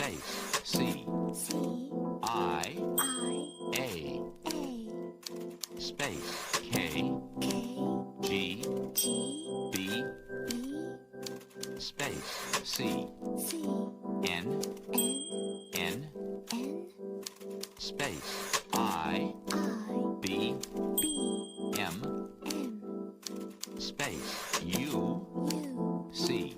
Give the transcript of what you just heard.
space, C, I, A, space, K, G, B, space, C, N, space, I, B, M, space, U, C,